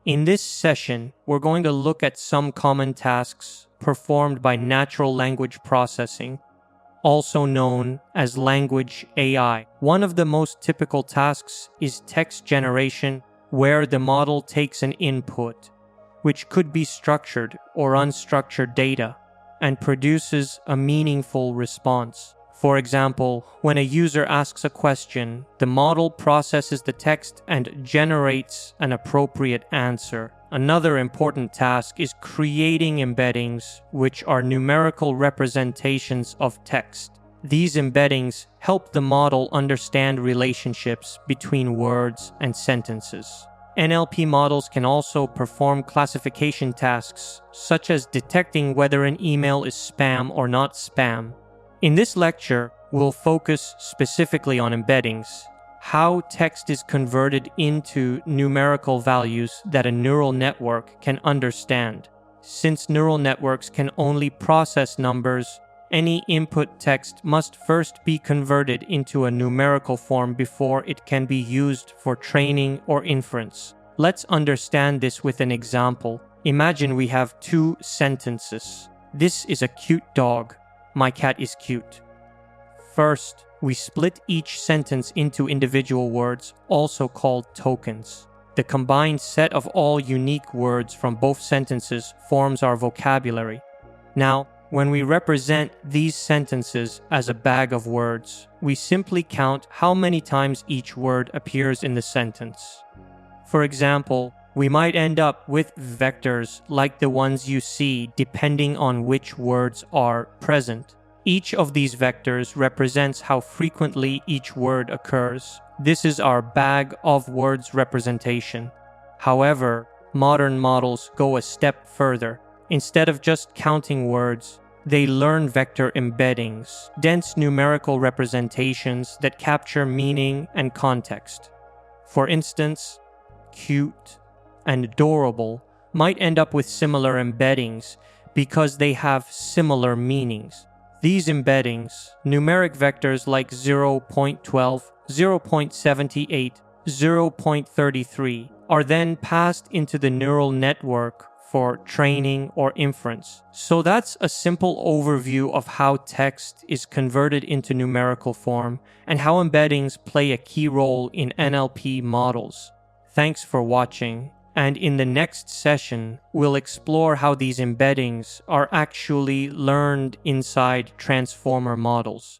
In this session, we're going to look at some common tasks performed by natural language processing, also known as language AI. One of the most typical tasks is text generation, where the model takes an input, which could be structured or unstructured data, and produces a meaningful response. For example, when a user asks a question, the model processes the text and generates an appropriate answer. Another important task is creating embeddings, which are numerical representations of text. These embeddings help the model understand relationships between words and sentences. NLP models can also perform classification tasks, such as detecting whether an email is spam or not spam. In this lecture, we'll focus specifically on embeddings, how text is converted into numerical values that a neural network can understand. Since neural networks can only process numbers, any input text must first be converted into a numerical form before it can be used for training or inference. Let's understand this with an example. Imagine we have two sentences. This is a cute dog. My cat is cute. First, we split each sentence into individual words, also called tokens. The combined set of all unique words from both sentences forms our vocabulary. Now, when we represent these sentences as a bag of words, we simply count how many times each word appears in the sentence. For example, we might end up with vectors like the ones you see depending on which words are present. Each of these vectors represents how frequently each word occurs. This is our bag of words representation. However, modern models go a step further. Instead of just counting words, they learn vector embeddings, dense numerical representations that capture meaning and context. For instance, cute and adorable might end up with similar embeddings because they have similar meanings. These embeddings, numeric vectors like 0.12, 0.78, 0.33, are then passed into the neural network for training or inference. So that's a simple overview of how text is converted into numerical form and how embeddings play a key role in NLP models. Thanks for watching, and in the next session, we'll explore how these embeddings are actually learned inside transformer models.